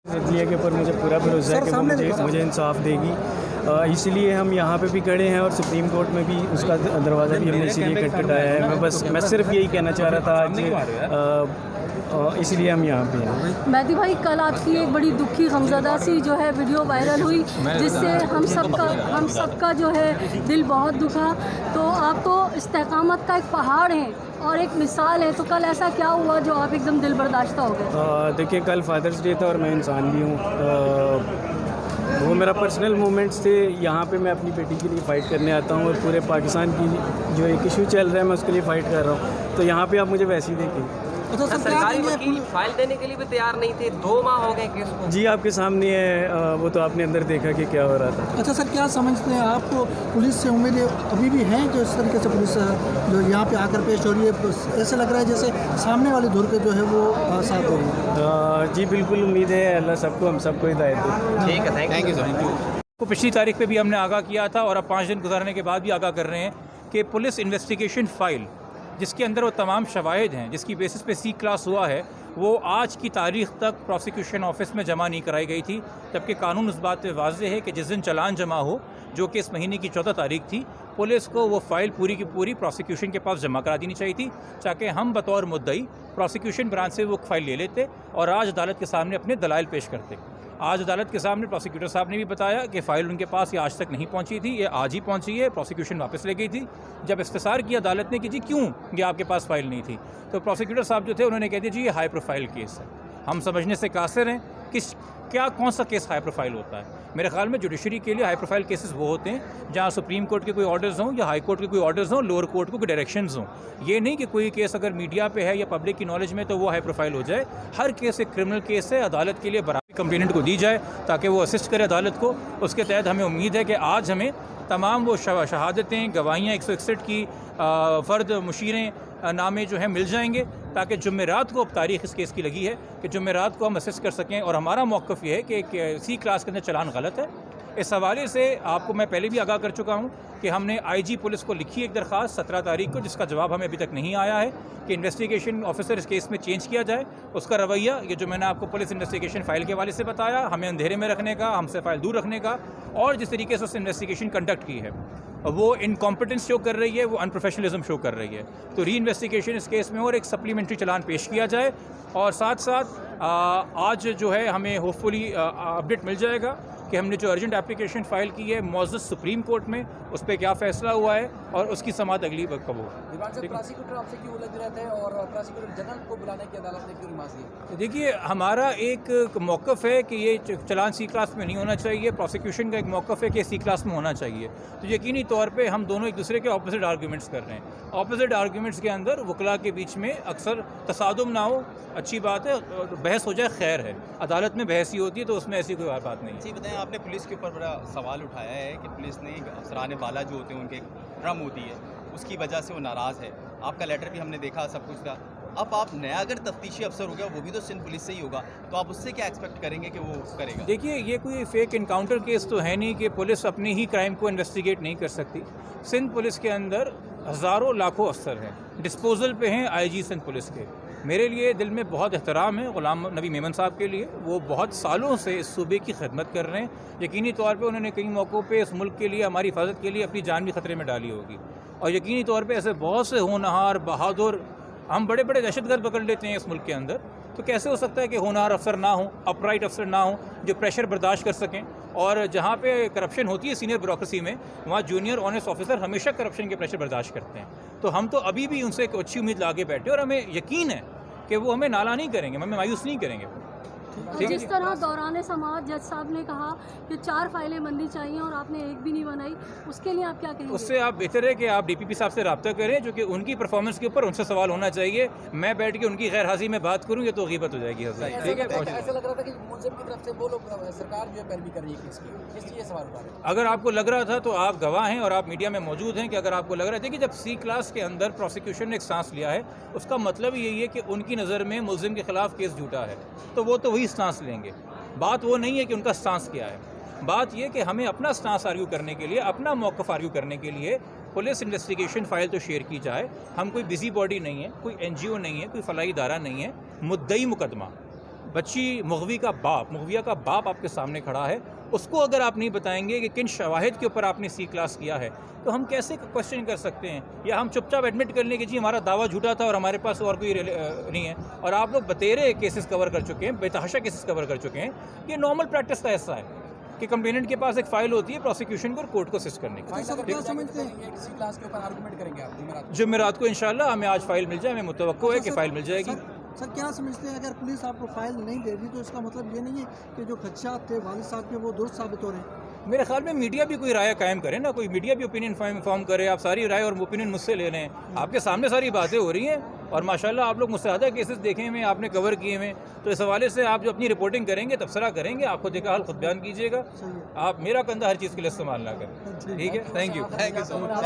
जिले के ऊपर मुझे पूरा भरोसा है कि वो मुझे इंसाफ देगी, इसलिए हम यहाँ पे भी खड़े हैं और सुप्रीम कोर्ट में भी उसका दरवाज़ा भी हमने इसीलिए खटखटाया है। मैं सिर्फ यही कहना चाह रहा था आज, इसलिए हम यहाँ पे हैं। मेहदी भाई, कल आपकी एक बड़ी दुखी गमज़दा सी जो है वीडियो वायरल हुई, जिससे हम सबका जो है दिल बहुत दुखा। तो आप तो इस्तेकामत का एक पहाड़ हैं और एक मिसाल है, तो कल ऐसा क्या हुआ जो आप एकदम दिल बर्दाश्ता हो गए? देखिए, कल फादर्स डे था और मैं इंसान भी हूँ। वो मेरा पर्सनल मोमेंट्स थे। यहाँ पे मैं अपनी बेटी के लिए फ़ाइट करने आता हूँ और पूरे पाकिस्तान की जो एक इशू चल रहा है मैं उसके लिए फ़ाइट कर रहा हूँ। तो यहाँ पे आप मुझे वैसे ही देखें। अच्छा, सरकारी वकील फाइल देने के लिए भी तैयार नहीं थे, 2 माह हो गए केस को। जी, आपके सामने है, वो तो आपने अंदर देखा कि क्या हो रहा था। अच्छा सर, क्या समझते हैं आप, तो पुलिस से उम्मीदें अभी भी हैं जो इस तरीके से पुलिस जो यहाँ पे आकर पेश हो रही है, ऐसे लग रहा है जैसे सामने वाले धुर के जो है वो साथ हो रही है? जी बिल्कुल, उम्मीद है अल्लाह सबको हम सबको हिदायत दे। ठीक है, थैंक यू सर। को पिछली तारीख पे भी हमने आगाह किया था और अब 5 दिन गुजरने के बाद भी आगाह कर रहे हैं कि पुलिस इन्वेस्टिगेशन फ़ाइल जिसके अंदर वो तमाम शवाहिद हैं, जिसकी बेसिस पे C क्लास हुआ है, वो आज की तारीख़ तक प्रोसिक्यूशन ऑफिस में जमा नहीं कराई गई थी। जबकि कानून इस बात पे वाज़ेह है कि जिस दिन चालान जमा हो, जो कि इस महीने की 14 तारीख थी, पुलिस को वो फ़ाइल पूरी की पूरी प्रोसिक्यूशन के पास जमा करा देनी चाहिए थी, ताकि हम बतौर मुद्दई प्रोसिक्यूशन ब्रांच से वो फ़ाइल ले लेते और आज अदालत के सामने अपने दलाइल पेश करते। आज अदालत के सामने प्रोसिक्यूटर साहब ने भी बताया कि फ़ाइल उनके पास ये आज तक नहीं पहुंची थी, ये आज ही पहुंची है, प्रोसिक्यूशन वापस ले गई थी। जब इफ्तिसार किया अदालत ने कि जी क्यों ये आपके पास फ़ाइल नहीं थी, तो प्रोसिक्यूटर साहब जो थे उन्होंने कह दिया जी ये हाई प्रोफाइल केस है। हम समझने से कासिर हैं कि कौन सा केस हाई प्रोफाइल होता है। मेरे ख्याल में जुडिशरी के लिए हाई प्रोफाइल केसेस वो होते हैं जहाँ सुप्रीम कोर्ट के कोई ऑर्डर्स हों या हाई कोर्ट के कोई ऑर्डर्स हों, लोअर कोर्ट को कोई डायरेक्शंस हों। ये नहीं कि कोई केस अगर मीडिया पे है या पब्लिक की नॉलेज में तो वो हाई प्रोफाइल हो जाए। हर केस एक क्रिमिनल केस है, अदालत के लिए बराबरी कंप्लेनेंट को दी जाए ताकि वो असिस्ट करे अदालत को। उसके तहत हमें उम्मीद है कि आज हमें तमाम वो शहादतें, गवाहियाँ 161 की फ़र्द मुशीरें नामे जो हैं मिल जाएंगे, ताकि जुमेरात को, अब तारीख़ इस केस की लगी है कि जुमेरात को हम असेस कर सकें। और हमारा मौक़िफ़ ये है कि C क्लास के अंदर चलान गलत है। इस हवाले से आपको मैं पहले भी आगाह कर चुका हूँ कि हमने IG पुलिस को लिखी एक दरख्वास्त 17 तारीख को, जिसका जवाब हमें अभी तक नहीं आया है कि इन्वेस्टिगेशन ऑफिसर इस केस में चेंज किया जाए। उसका रवैया, ये जो मैंने आपको पुलिस इन्वेस्टिगेशन फ़ाइल के हवाले से बताया, हमें अंधेरे में रखने का, हमसे फ़ाइल दूर रखने का, और जिस तरीके से उस इन्वेस्टिगेशन कंडक्ट की है वो इनकॉम्पिटेंस शो कर रही है, वो अनप्रोफेशनलिज्म शो कर रही है। तो री इन्वेस्टिगेशन इस केस में और एक सप्लीमेंट्री चलान पेश किया जाए। और साथ साथ आज जो है हमें होपफुली अपडेट मिल जाएगा कि हमने जो अर्जेंट एप्लीकेशन फ़ाइल की है मौजूद सुप्रीम कोर्ट में, उस पर क्या फ़ैसला हुआ है और उसकी समाअत अगली कब हो। प्रोसिक्यूटर आपसे क्यों उलझ रहे थे और प्रोसिक्यूटर जनरल को बुलाने की अदालत ने क्यों रिमांड दिया? देखिए, हमारा एक मौक़िफ़ है कि ये चलान C क्लास में नहीं होना चाहिए। प्रोसिक्यूशन का एक मौक़िफ़ है कि C क्लास में होना चाहिए। तो यकीनी तौर पे हम दोनों एक दूसरे के ऑपोजिट आर्गूमेंट्स कर रहे हैं। ऑपोजिट आर्गूमेंट्स के अंदर वकला के बीच में अक्सर तसादुम ना हो, अच्छी बात है, बहस हो जाए खैर है। अदालत में बहस ही होती है, तो उसमें ऐसी कोई बात नहीं है। जी बताएं, आपने पुलिस के ऊपर बड़ा सवाल उठाया है कि पुलिस ने अफसरान बाला जो होते हैं उनके ड्रम होती है, उसकी वजह से वो नाराज़ है। आपका लेटर भी हमने देखा, सब कुछ था। अब आप नया अगर तफ्तीशी अफसर हो गया, वो भी तो सिंध पुलिस से ही होगा, तो आप उससे क्या एक्सपेक्ट करेंगे कि वो करेगा? देखिए, ये कोई फेक इनकाउंटर केस तो है नहीं कि पुलिस अपने ही क्राइम को इन्वेस्टिगेट नहीं कर सकती। सिंध पुलिस के अंदर हज़ारों लाखों अफसर हैं, डिस्पोजल पे हैं IG सिंध पुलिस के। मेरे लिए दिल में बहुत एहतराम है ग़ुलाम नबी मेमन साहब के लिए। वो बहुत सालों से इस सूबे की खिदमत कर रहे हैं। यकीनी तौर पे उन्होंने कई मौक़ों पे इस मुल्क के लिए, हमारी हिफाजत के लिए अपनी जान भी ख़तरे में डाली होगी। और यकीनी तौर पे ऐसे बहुत से होनहार, बहादुर, हम बड़े बड़े दहशतगर्द पकड़ लेते हैं इस मुल्क के अंदर, तो कैसे हो सकता है कि होनहार अफसर ना हो, अपराइट अफसर ना हो, जो प्रेशर बर्दाश्त कर सकें। और जहाँ पे करप्शन होती है सीनियर ब्यूरोक्रेसी में, वहाँ जूनियर ऑनेस्ट ऑफिसर हमेशा करप्शन के प्रेशर बर्दाश्त करते हैं। तो हम तो अभी भी उनसे एक अच्छी उम्मीद लाके बैठे और हमें यकीन है कि वो हमें नाला नहीं करेंगे, हमें मायूस नहीं करेंगे। जिस तरह दौरान समाअत जज साहब ने कहा कि 4 फाइलें बननी चाहिए और आपने एक भी नहीं बनाई, उसके लिए आप क्या कहेंगे? उससे आप बेहतर है कि आप DPP साहब से रब्ता करें, जो कि उनकी परफॉर्मेंस के ऊपर उनसे सवाल होना चाहिए। मैं बैठ के उनकी गैर हाजिरी में बात करूँ, ये तो गीबत हो जाएगी। ठीक है, ऐसा लग रहा था कि मुल्ज़िम की तरफ से वो लोग, सरकार जो है पैरवी कर रही है इसकी, इसलिए सवाल उठा रहे हैं। अगर आपको लग रहा था तो आप गवाह हैं और आप मीडिया में मौजूद हैं कि अगर आपको लग रहा है कि जब C क्लास के अंदर प्रोसिक्यूशन ने एक सांस लिया है, उसका मतलब यही है कि उनकी नज़र में मुल्ज़िम के ख़िलाफ़ केस झूठा है, तो वो तो वही सांस लेंगे। बात वो नहीं है कि उनका स्टांस क्या है, बात यह कि हमें अपना स्टांस आर्ग्यू करने के लिए, अपना मौक़िफ़ आर्ग्यू करने के लिए पुलिस इन्वेस्टिगेशन फ़ाइल तो शेयर की जाए। हम कोई बिजी बॉडी नहीं है, कोई NGO नहीं है, कोई फलाही इदारा नहीं है। मुद्दई मुकदमा बच्ची मुगविया का बाप आपके सामने खड़ा है, उसको अगर आप नहीं बताएंगे कि किन शवाहिद के ऊपर आपने सी क्लास किया है तो हम कैसे क्वेश्चन कर सकते हैं? या हम चुपचाप एडमिट कर लें कि जी हमारा दावा झूठा था और हमारे पास और कोई नहीं है। और आप लोग बतेरे केसेस कवर कर चुके हैं, बेतहाशा केसेस कवर कर चुके हैं। ये नॉर्मल प्रैक्टिस का हिस्सा है कि कंप्लेनेंट के पास एक फ़ाइल होती है प्रोसिक्यूशन को और कोर्ट को असिस्ट करने की। क्या समझते हैं किसी क्लास के ऊपर आर्गुमेंट करेंगे आप जुमेरात को इंशाल्लाह हमें आज फ़ाइल मिल जाए, हमें मुतवक्को है कि फ़ाइल मिल जाएगी। सर क्या समझते हैं अगर पुलिस आपको फाइल नहीं दे रही तो इसका मतलब ये नहीं है कि जो खदशात थे वालिद साहब के वो दुरुस्त साबित हो रहे हैं? मेरे ख्याल में मीडिया भी कोई राय कायम करे ना, कोई मीडिया भी ओपिनियन फॉर्म करे। आप सारी राय और ओपिनियन मुझसे ले रहे हैं, आपके सामने सारी बातें हो रही हैं और माशाल्लाह आप लोग मुझसे ज़्यादा केसेस देखे हुए, आपने कवर किए हुए, तो इस हवाले से आप जो अपनी रिपोर्टिंग करेंगे, तबसरा करेंगे, आपको देखा हाल खुद बयान कीजिएगा। आप मेरा कंधा हर चीज़ के लिए इस्तेमाल ना करें, ठीक है? Thank you so much.